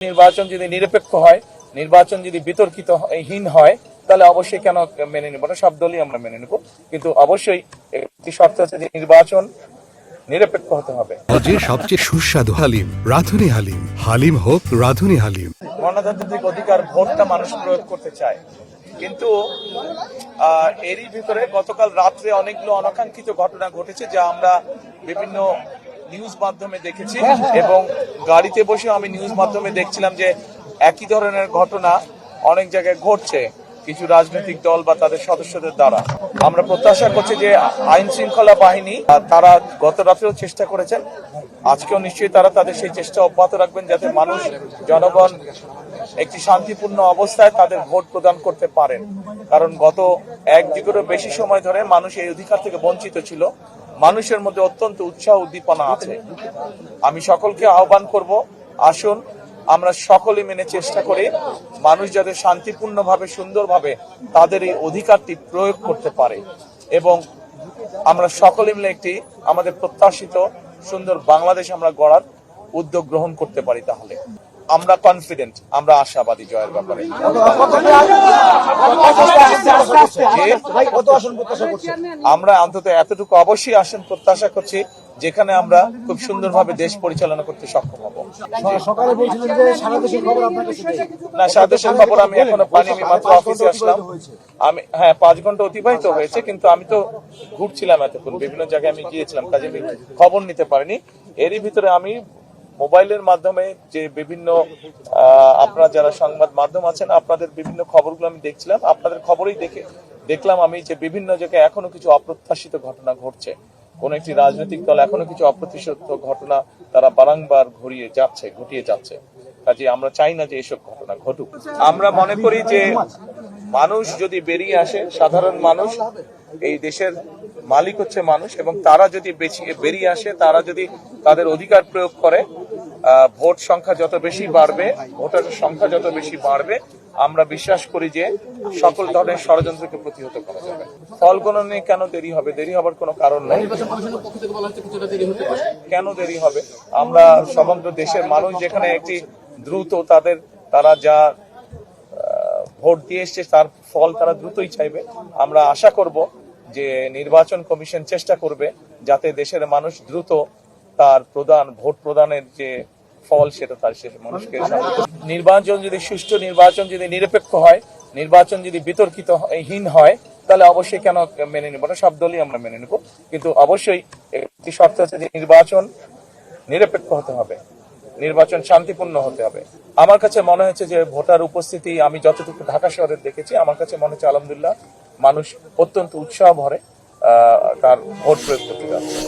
নির্বাচন যদি নিরপেক্ষ হয়, নির্বাচন যদি বিতর্কিতহীন হয়, তাহলে অবশ্যই কেন মেনে নেব না, সব দলই আমরা মেনে নেব। কিন্তু অবশ্যই একটি শর্ত আছে যে নির্বাচন নিরপেক্ষ হতে হবে। সবচেয়ে সুস্বাদু হালিম, রাঁধুনি হালিম। হালিম হোক রাঁধুনি হালিম। গণতান্ত্রিক অধিকার ভোটটা মানুষ প্রয়োগ করতে চায়, কিন্তু এরই ভিতরে গতকাল রাত্রে অনেকগুলো অনাকাঙ্ক্ষিত ঘটনা ঘটেছে, যা আমরা বিভিন্ন নিউজ মাধ্যমে দেখেছি এবং গাড়িতে বসে আমি নিউজ মাধ্যমে দেখছিলাম যে একই ধরনের ঘটনা অনেক জায়গায় ঘটছে কিছু রাজনৈতিক দল বা তাদের সদস্যদের দ্বারা। আমরা প্রত্যাশা করছি যে আইন শৃঙ্খলা বাহিনী তারা গত রাত্রেও চেষ্টা করেছেন, আজকেও নিশ্চয়ই তারা তাদের সেই চেষ্টা অব্যাহত রাখবেন, যাতে মানুষ জনগণ একটি শান্তিপূর্ণ অবস্থায় তাদের ভোট প্রদান করতে পারেন। কারণ গত এক যুগেরও বেশি সময় ধরে মানুষ এই অধিকার থেকে বঞ্চিত ছিল। মানুষের মধ্যে অত্যন্ত উৎসাহ উদ্দীপনা আছে। আমি সকলকে আহ্বান করব, আসুন আমরা সকলে মেনে চেষ্টা করি মানুষ যাতে শান্তিপূর্ণভাবে সুন্দরভাবে তাদের এই অধিকারটি প্রয়োগ করতে পারে এবং আমরা সকলে মিলে একটি আমাদের প্রত্যাশিত সুন্দর বাংলাদেশ আমরা গড়ার উদ্যোগ গ্রহণ করতে পারি। তাহলে আমরা কনফিডেন্ট, আমরা আশাবাদী জয়ের ব্যাপারে। আমরা অন্তত এতটুকু অবশ্যই আসন প্রত্যাশা করছি যেখানে আমরা খুব সুন্দরভাবে দেশ পরিচালনা করতে সক্ষম হব। না, সারা দেশের খবর আমি এখনো পাইনি, আমি মাত্র অফিসে আসলাম। আমি 5 ঘন্টা অতিবাহিত হয়েছে, কিন্তু আমি তো ঘুরছিলাম এতক্ষণ, বিভিন্ন জায়গায় আমি গিয়েছিলাম, কাজে আমি খবর নিতে পারিনি। এরই ভিতরে আমি মোবাইলের মাধ্যমে যে বিভিন্ন আপনারা যারা সংবাদ মাধ্যম আছেন, আপনাদের বিভিন্ন খবরগুলো আমি দেখছিলাম। আপনাদের খবরেই দেখলাম আমি যে বিভিন্ন জায়গায় এখনো কিছু অপ্রত্যাশিত ঘটনা ঘটছে। কোন একটি রাজনৈতিক দল এখনো কিছু অপ্রত্যাশিত ঘটনা তারা বারংবার ঘটিয়ে যাচ্ছে। কাজে আমরা চাই না যে এসব ঘটনা ঘটুক। আমরা মনে করি যে মানুষ যদি বেরিয়ে আসে, সাধারণ মানুষ, এই দেশের মালিক হচ্ছে মানুষ, এবং তারা যদি বেরিয়ে আসে, তারা যদি তাদের অধিকার প্রয়োগ করে, ভোট সংখ্যা যত বেশি বাড়বে, ভোটারের সংখ্যা যত বেশি বাড়বে, আমরা বিশ্বাস করি যে সকল ধরনের ষড়যন্ত্রকে প্রতিহত করা যাবে। ফল গণনা কেন দেরি হবে? দেরি হবার কোনো কারণ নেই। কেন দেরি হবে? আমরা সমগ্র দেশের মানুষ যেখানে একটি দ্রুত তারা যা ভোট দিয়ে এসছে তার ফল তারা দ্রুতই চাইবে। আমরা আশা করব যে নির্বাচন কমিশন চেষ্টা করবে যাতে দেশের মানুষ দ্রুত তার ভোট প্রদানের যে ফল সেটা তার শেষ মানুষকে। নির্বাচন যদি সুষ্ঠু, নির্বাচন যদি নিরপেক্ষ হয়, নির্বাচন যদি বিতর্কিতহীন হয়, তাহলে অবশ্যই কেন মেনে নেব না, সব দলই আমরা মেনে নেব। কিন্তু অবশ্যই একটি শর্ত আছে যে নির্বাচন নিরপেক্ষ হতে হবে, নির্বাচন শান্তিপূর্ণ হতে হবে। আমার কাছে মনে হচ্ছে যে ভোটার উপস্থিতি আমি যতটুকু ঢাকা শহরে দেখেছি, আমার কাছে মনে হচ্ছে আলহামদুলিল্লাহ মানুষ অত্যন্ত উৎসাহ ভরে তার ভোট প্রয়োগ করতে যাচ্ছে।